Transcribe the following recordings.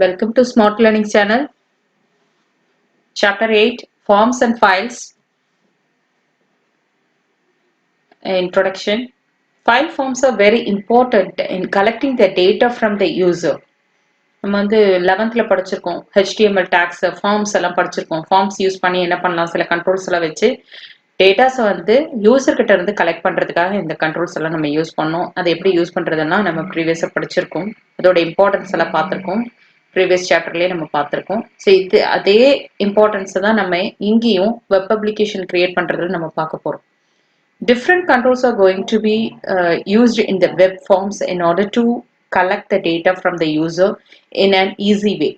Welcome to Smart Learning Channel. Chapter 8 Forms and Files. Introduction. File forms are very important in collecting the data from the user. நம்ம வந்து 11th படிச்சிருக்கோம் HTML tags forms எல்லாம் படிச்சிருக்கோம். Forms use பண்ணி என்ன பண்ணலாம், சில controls எல்லாம் வச்சு டேட்டாஸை வந்து யூசர் கிட்ட இருந்து கலெக்ட் பண்றதுக்காக இந்த கண்ட்ரோல்ஸ் எல்லாம் நம்ம யூஸ் பண்ணோம். அதை எப்படி யூஸ் பண்றதுன்னா நம்ம ப்ரீவியஸா படிச்சிருக்கோம். அதோட இம்பார்ட்டன்ஸ் எல்லாம் பார்த்திருக்கோம். ப்ரீவியஸ் சாப்டர்லயே நம்ம பார்த்திருக்கோம். ஸோ இது அதே இம்பார்ட்டன்ஸ் தான் நம்ம இங்கேயும் வெப் அப்ளிகேஷன் கிரியேட் பண்றதுல நம்ம பார்க்க போறோம். Different controls are going to be used in the web forms in order to collect the data from the user in an easy way.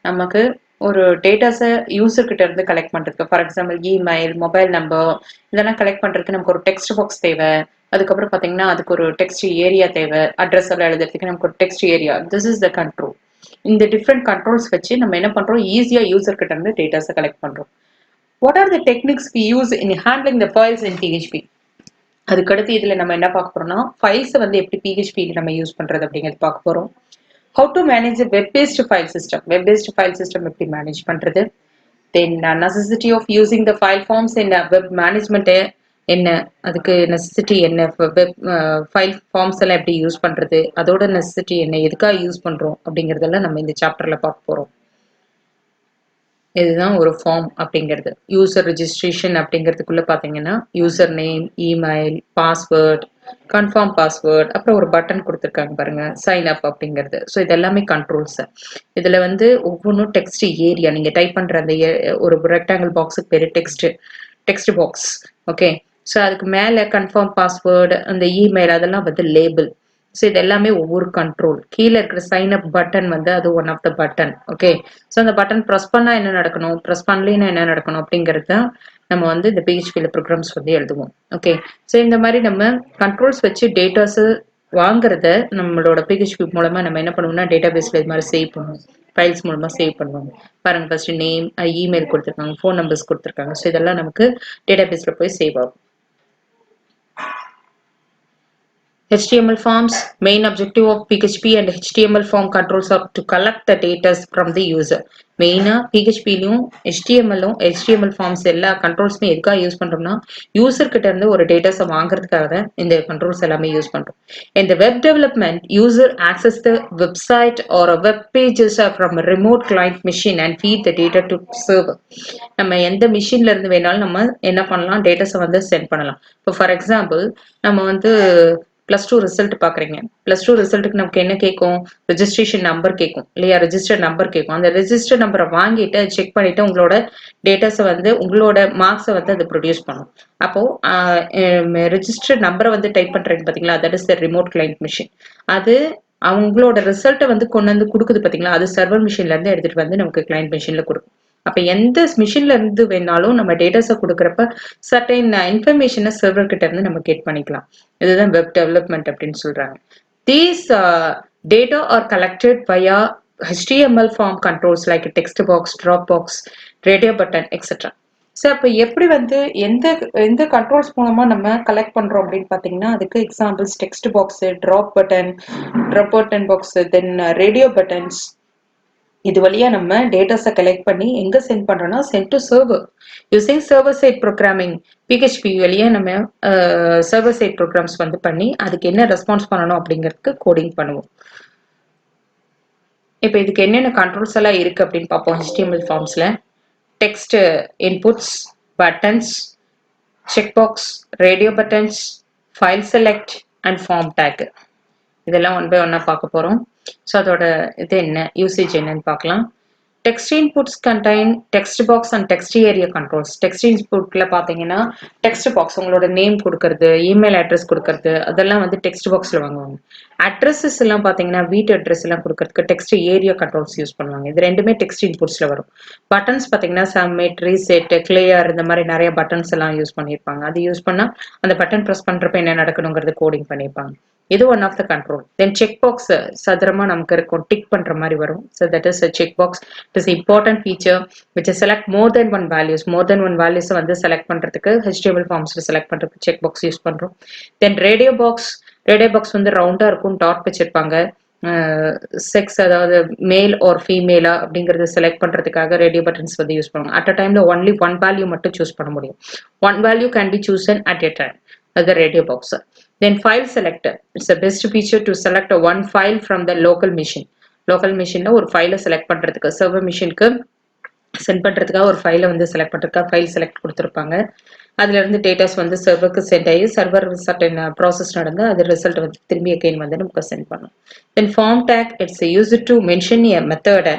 நமக்கு ஒரு டேட்டாஸை யூசர் கிட்ட இருந்து கலெக்ட் பண்றதுக்கு, for example email, mobile number இதெல்லாம் collect பண்றதுக்கு நமக்கு ஒரு text box தேவை. அதுக்கப்புறம் பார்த்தீங்கன்னா அதுக்கு ஒரு டெக்ஸ்ட் ஏரியா தேவை. அட்ரஸ் எல்லாம் எழுதுறதுக்கு நமக்கு ஒரு text area. This is the control. இந்த டிஃப்ரெண்ட் கண்ட்ரோல்ஸ் வச்சு நம்ம என்ன பண்றோம், ஈஸியா யூசர் கிட்ட இருந்து டேட்டாஸை கலெக்ட் பண்றோம். What are the techniques we use in handling the files in PHP? அதுக்கடுத்து இதுல நம்ம என்ன பார்க்க போறோம்னா ஃபைல்ஸை வந்து எப்படி PHP நம்ம யூஸ் பண்றது அப்படிங்கிறது பார்க்க போறோம். How to manage a web-based file system. Web-based file system எப்படி மேனேஜ் பண்றது. Then necessity of using the file forms in web management என்ன, அதுக்கு நெசசிட்டி என்ன, வெப் ஃபைல் ஃபார்ம்ஸ் எல்லாம் எப்படி யூஸ் பண்றது, அதோட நெசசிட்டி என்ன, எதுக்காக யூஸ் பண்றோம் அப்படிங்கறதெல்லாம் நம்ம இந்த சாப்டர்ல பார்க்க போறோம். இதுதான் ஒரு ஃபார்ம் அப்படிங்கிறது. யூசர் ரெஜிஸ்ட்ரேஷன் அப்படிங்கிறதுக்குள்ள பார்த்தீங்கன்னா user name, email, password, confirm password, அப்புறம் ஒரு பட்டன் கொடுத்துருக்காங்க பாருங்க, சைன் அப் அப்படிங்கிறது. ஸோ இது எல்லாமே கண்ட்ரோல்ஸ். இதில் வந்து ஒவ்வொன்றும் டெக்ஸ்ட் ஏரியா, நீங்கள் டைப் பண்ணுற அந்த ஒரு ரெக்டாங்கிள் பாக்ஸுக்கு பேர் டெக்ஸ்ட் பாக்ஸ். ஓகே, ஸோ அதுக்கு மேலே கன்ஃபார்ம் பாஸ்வேர்டு, அந்த இமெயில் அதெல்லாம் வந்து லேபிள். ஸோ இது எல்லாமே ஒவ்வொரு கண்ட்ரோல். கீழே இருக்கிற சைன் அப் பட்டன் வந்து அது one of the button. Okay, so அந்த பட்டன் ப்ரெஸ் பண்ணால் என்ன நடக்கணும், ப்ரெஸ் பண்ணலன்னா என்ன நடக்கணும் அப்படிங்கிறது தான் நம்ம வந்து இந்த PHP ப்ரோக்ராம்ஸ் வந்து எழுதுவோம். ஓகே, ஸோ இந்த மாதிரி நம்ம கண்ட்ரோல்ஸ் வச்சு டேட்டாஸு வாங்குறத நம்மளோட PHP மூலமா நம்ம என்ன பண்ணுவோம்னா டேட்டா பேஸில் இது மாதிரி சேவ் பண்ணுவோம். ஃபைல்ஸ் மூலமா சேவ் பண்ணுவாங்க. பாருங்க, ஃபர்ஸ்ட் நேம், இமெயில் கொடுத்துருக்காங்க, ஃபோன் நம்பர்ஸ் கொடுத்துருக்காங்க. ஸோ இதெல்லாம் நமக்கு டேட்டா பேஸில் போய் சேவ் ஆகும். HTML forms. Main objective of PHP and HTML form controls are to collect the data from the user. மெயினா PHPலையும் HTML forms எல்லா கண்ட்ரோல்ஸுமே எதுக்காக யூஸ் பண்றோம்னா யூசர் கிட்ட இருந்து ஒரு டேட்டாஸை வாங்குறதுக்காக தான் இந்த கண்ட்ரோல்ஸ் எல்லாமே யூஸ் பண்றோம். In the web development, user access the website or a web pages from a remote client machine and feed the data to server. நம்ம எந்த மிஷின்ல இருந்து வேணாலும் நம்ம என்ன பண்ணலாம், டேட்டாஸை வந்து சென்ட் பண்ணலாம். இப்போ ஃபார் எக்ஸாம்பிள் நம்ம வந்து +2 ரிசல்ட் பார்க்குறீங்க. +2 ரிசல்ட்டுக்கு நமக்கு என்ன கேட்கும், ரெஜிஸ்ட்ரேஷன் நம்பர் கேட்கும் இல்லையா, ரெஜிஸ்டர் நம்பர் கேட்கும். அந்த ரெஜிஸ்டர் நம்பரை வாங்கிட்டு செக் பண்ணிட்டு உங்களோட டேட்டாஸை வந்து உங்களோட மார்க்ஸை வந்து அது ப்ரொடியூஸ் பண்ணும். அப்போ ரெஜிஸ்டர் நம்பரை வந்து டைப் பண்றீங்க பார்த்தீங்களா, that is the remote client machine. அது அவங்களோட ரிசல்ட்டை வந்து கொண்டு வந்து கொடுக்குது பார்த்தீங்களா, அது சர்வர் மிஷின்ல இருந்து எடுத்துட்டு வந்து நமக்கு கிளைண்ட் மிஷின்ல கொடுக்கும். அப்ப எந்த மிஷின்ல இருந்து வேணாலும் நம்ம டேட்டாஸை கொடுக்குறப்ப சர்டைன் இன்ஃபர்மேஷனை சர்வர் கிட்ட இருந்து நம்ம கெட் பண்ணிக்கலாம். இதுதான் வெப் டெவலப்மெண்ட் அப்படின்னு சொல்றாங்க. These data are collected via HTML form controls like text box, drop box, radio button, etc. So அப்போ எப்படி வந்து எந்த கண்ட்ரோல்ஸ் மூலமா நம்ம கலெக்ட் பண்றோம் அப்படின்னு பார்த்தீங்கன்னா அதுக்கு examples text box, drop button box, then radio buttons. இது வழியா நம்ம டேட்டாஸை கலெக்ட் பண்ணி எங்க சென்ட் பண்றோம்னா send to server. Using server side programming. PHP வழியா நம்ம சர்வர் சைட் ப்ரோக்ராம்ஸ் வந்து பண்ணி அதுக்கு என்ன ரெஸ்பான்ஸ் பண்ணணும் அப்படிங்கிறதுக்கு கோடிங் பண்ணுவோம். இப்போ இதுக்கு என்னென்ன கண்ட்ரோல்ஸ் எல்லாம் இருக்கு அப்படின்னு பார்ப்போம். HTML ஃபார்ம்ஸ்ல text inputs, buttons, check box, radio buttons, file select and form tag. இதெல்லாம் ஒன் பை ஒன்னா பார்க்க போறோம். ஸோ அதோட இது என்ன, யூசேஜ் என்னன்னு பார்க்கலாம். Text inputs contain text box and text area controls. Text இன்புட்ல பார்த்தீங்கன்னா டெக்ஸ்ட் பாக்ஸ், உங்களோட நேம் கொடுக்கறது, இமெயில் அட்ரஸ் கொடுக்கறது, அதெல்லாம் வந்து டெக்ஸ்ட் பாக்ஸ்ல வாங்குவாங்க. அட்ரஸஸ் எல்லாம் பார்த்தீங்கன்னா வீட்டு அட்ரஸ் எல்லாம் கொடுக்கறதுக்கு டெக்ஸ்ட் ஏரியா கண்ட்ரோல்ஸ் யூஸ் பண்ணுவாங்க. இது ரெண்டுமே டெக்ஸ்ட் இன்புட்ஸ்ல வரும். பட்டன்ஸ் பார்த்தீங்கன்னா சப்மிட், ரீசெட், கிளியர் இந்த மாதிரி நிறைய பட்டன்ஸ் எல்லாம் யூஸ் பண்ணியிருப்பாங்க. அது யூஸ் பண்ணா அந்த பட்டன் ப்ரெஸ் பண்றப்ப என்ன நடக்கணுங்கிறது கோடிங் பண்ணியிருப்பாங்க. இது one of the control. Then check box சதுரமா நமக்கு இருக்கும், டிக் பண்ற மாதிரி வரும். So that is check box. It is important feature which select more than one values வந்து செலக்ட் பண்றதுக்கு HTML ஃபார்ம்ஸ்ல செலக்ட் பண்றதுக்கு செக் பாக்ஸ் யூஸ் பண்றோம். தென் ரேடியோ பாக்ஸ் வந்து ரவுண்டா இருக்கும், டாட் வச்சிருப்பாங்க. செக்ஸ் அதாவது மேல் ஆர் ஃபீமேலா அப்படிங்கறத செலக்ட் பண்றதுக்காக ரேடியோ பட்டன்ஸ் வந்து யூஸ் பண்ணுவாங்க. அட் அ டைம்ல ஒன்லி ஒன் வேல்யூ மட்டும் சூஸ் பண்ண முடியும். One value can be chosen at a time. அது radio box. Then file selector. It's a best feature to select one file from the local machine. Local மிஷின்ல ஒரு ஃபைலை select பண்றதுக்கு server மிஷினுக்கு send பண்றதுக்காக ஒரு ஃபைலை வந்து செலக்ட் பண்றதுக்காக ஃபைல் செலக்ட் கொடுத்துருப்பாங்க. அதுல இருந்து டேட்டாஸ் வந்து சர்வருக்கு சென்ட் ஆகி சர்வர் சர்டன் ப்ராசஸ் நடந்து அது ரிசல்ட் வந்து திரும்பி அகைன் வந்து நமக்கு சென்ட் பண்ணும். Then form tag it's used to mention a method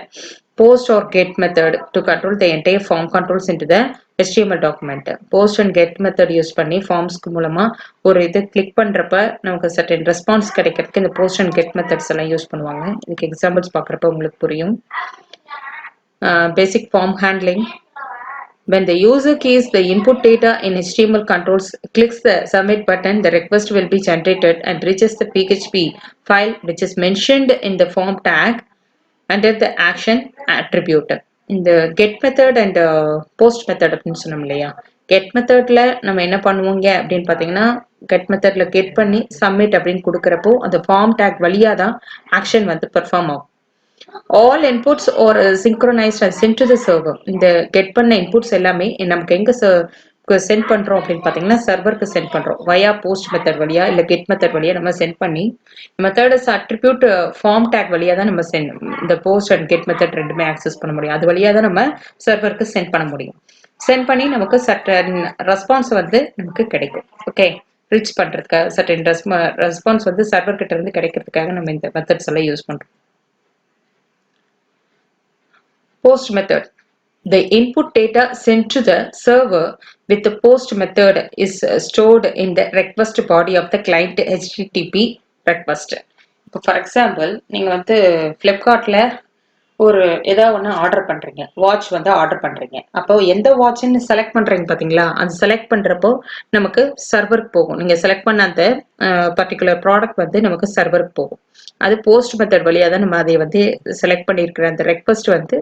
post or get method to control the entire form controls into the HTML document. post and get method use பண்ணி ஃபார்ம்ஸ்க்கு மூலமா ஒரு இது click பண்றப்ப நமக்கு certain response கிடைக்கிறதுக்கு இந்த post and get methods எல்லாம் use பண்ணுவாங்க. இதுக்கு எக்ஸாம்பிள்ஸ் பார்க்குறப்ப உங்களுக்கு புரியும். Basic form handling. When the user keys the input data in HTML controls, clicks the submit button, the request will be generated and reaches the PHP file which is mentioned in the form tag under the action attribute. இந்த get method and post method அப்படின்னு சொன்னோம் இல்லையா, get methodல நம்ம என்ன பண்ணுவோங்க அப்படின்னு பார்த்தீங்கன்னா get methodல get பண்ணி submit அப்படின்னு கொடுக்குறப்போ அந்த form tag வழியா தான் action வந்து perform ஆகும். All inputs are synchronized and sent to the server. இந்த get பண்ண inputs எல்லாமே நமக்கு எங்க சென்ட் பண்றோம் அப்படின்னு பாத்தீங்கன்னா சர்வருக்கு சென்ட் பண்றோம். வயா போஸ்ட் மெத்தட் வழியா இல்ல கெட் மெத்தட் வழியா நம்ம சென்ட் பண்ணி மெத்தட்ஸ் அட்ரிபியூட் ஃபார்ம் டேக் வழியா தான் நம்ம இந்த போஸ்ட் அண்ட் கெட் மெத்தட் ரெண்டுமே ஆக்சஸ் பண்ண முடியும். அது வழியா தான் நம்ம சர்வருக்கு சென்ட் பண்ண முடியும். சென்ட் பண்ணி நமக்கு சர்டன் ரெஸ்பான்ஸ் வந்து நமக்கு கிடைக்கும். ஓகே, ரீச் பண்றதுக்காக சர்டன் ரெஸ்பான்ஸ் வந்து சர்வர் கிட்ட இருந்து கிடைக்கிறதுக்காக நம்ம இந்த மெத்தட்ஸ் எல்லாம் யூஸ் பண்றோம். Post method. The input data sent to the server with the post method is stored in the request body of the client HTTP request. இப்போ for example நீங்கள் வந்து ஃப்ளிப்கார்ட்டில் ஒரு ஏதாவது ஒன்று ஆர்டர் பண்ணுறீங்க, வாட்ச் வந்து ஆர்டர் பண்ணுறீங்க. அப்போ எந்த வாட்ச்ன்னு செலக்ட் பண்ணுறீங்க பார்த்தீங்களா, அது செலக்ட் பண்ணுறப்போ நமக்கு சர்வருக்கு போகும். நீங்கள் செலக்ட் பண்ண அந்த பர்டிகுலர் ப்ராடக்ட் வந்து நமக்கு சர்வருக்கு போகும். அது போஸ்ட் மெத்தட் வழியாக தான் நம்ம அதை வந்து செலக்ட் பண்ணியிருக்கிற அந்த ரெக்வஸ்ட் வந்து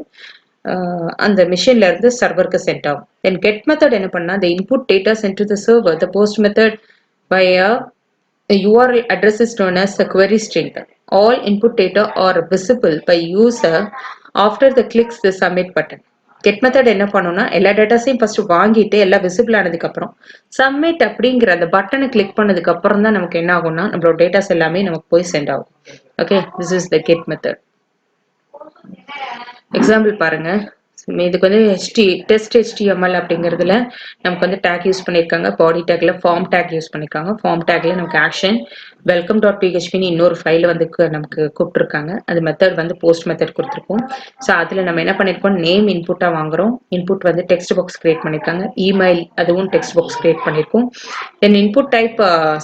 அந்த மிஷின்ல இருந்து சர்வருக்கு சென்ட் ஆகும். தென் கெட் மெத்தட் என்ன பண்ணா, the input data sent to the server, the post method via the URL address is known as the query string. All input data are visible by user after the clicks the submit button. Get method என்ன பண்ணும்னா எல்லா டேட்டாஸையும் first வாங்கிட்டு எல்லாம் visible ஆனதுக்கு அப்புறம் submit அப்படிங்கிற அந்த பட்டனை கிளிக் பண்ணதுக்கு அப்புறம் தான் நமக்கு என்ன ஆகும்னா நம்மளோட டேட்டாஸ் எல்லாமே நமக்கு போய் சென்ட் ஆகும். Okay, this is the get method. Example பாருங்க. இதுக்கு வந்து டெஸ்ட் HTML அப்படிங்கிறதுல நமக்கு வந்து டேக் யூஸ் பண்ணியிருக்காங்க. பாடி டேக்ல ஃபார்ம் டேக் யூஸ் பண்ணியிருக்காங்க. ஃபார்ம் டேக்ல நமக்கு ஆக்ஷன் welcome.phpன்னு இன்னொரு ஃபைல வந்து நமக்கு கூப்பிட்டுருக்காங்க. அது மெத்தட் வந்து போஸ்ட் மெத்தட் கொடுத்துருக்கோம். ஸோ அதில் நம்ம என்ன பண்ணியிருக்கோம், நேம் இன்புட்டாக வாங்குறோம். இன்புட் வந்து டெக்ஸ்ட் பாக்ஸ் கிரியேட் பண்ணியிருக்காங்க. இமெயில் அதுவும் டெக்ஸ்ட் பாக்ஸ் கிரியேட் பண்ணியிருக்கோம். தென் இன்புட் டைப்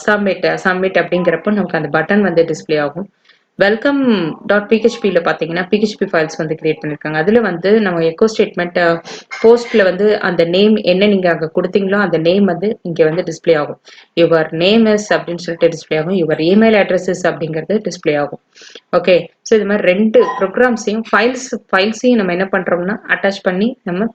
சப்மிட் அப்படிங்கிறப்போ நமக்கு அந்த பட்டன் வந்து டிஸ்பிளே ஆகும். welcome.phpல பார்த்தீங்கன்னா PHP ஃபைல்ஸ் வந்து கிரியேட் பண்ணியிருக்காங்க. அதில் வந்து நம்ம எக்கோ ஸ்டேட்மெண்ட் போஸ்ட்ல வந்து அந்த நேம் என்ன நீங்கள் அங்கே கொடுத்தீங்களோ அந்த நேம் வந்து இங்கே வந்து டிஸ்பிளே ஆகும். யுவர் நேம் இஸ் அப்படின்னு சொல்லிட்டு டிஸ்பிளே ஆகும். யுவர் இமெயில் அட்ரஸஸ் அப்படிங்கிறது டிஸ்பிளே ஆகும். ஓகே, ஸோ இது மாதிரி ரெண்டு ப்ரோக்ராம்ஸையும் ஃபைல்ஸையும் நம்ம என்ன பண்ணுறோம்னா அட்டாச் பண்ணி நம்ம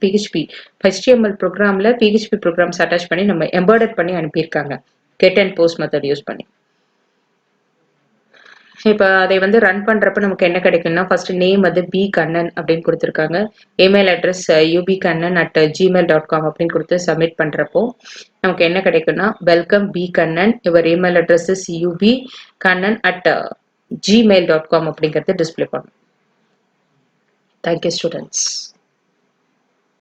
HTML ப்ரோக்ராமில் PHP ப்ரோக்ராம்ஸ் அட்டாச் பண்ணி நம்ம எம்பர்டட் பண்ணி அனுப்பியிருக்காங்க get and post method use பண்ணி. இப்போ அதை வந்து ரன் பண்றப்ப நமக்கு என்ன கிடைக்கும்னா ஃபர்ஸ்ட் நேம் வந்து பி கண்ணன் அப்படின்னு கொடுத்துருக்காங்க. இமெயில் அட்ரஸ் ubkannan@gmail.com அப்படின்னு கொடுத்து சப்மிட் பண்றப்போ நமக்கு என்ன கிடைக்கும்னா welcome B Kannan, your email address is ubkannan@gmail.com அப்படிங்கிறது டிஸ்பிளே பண்ணும். Thank you students.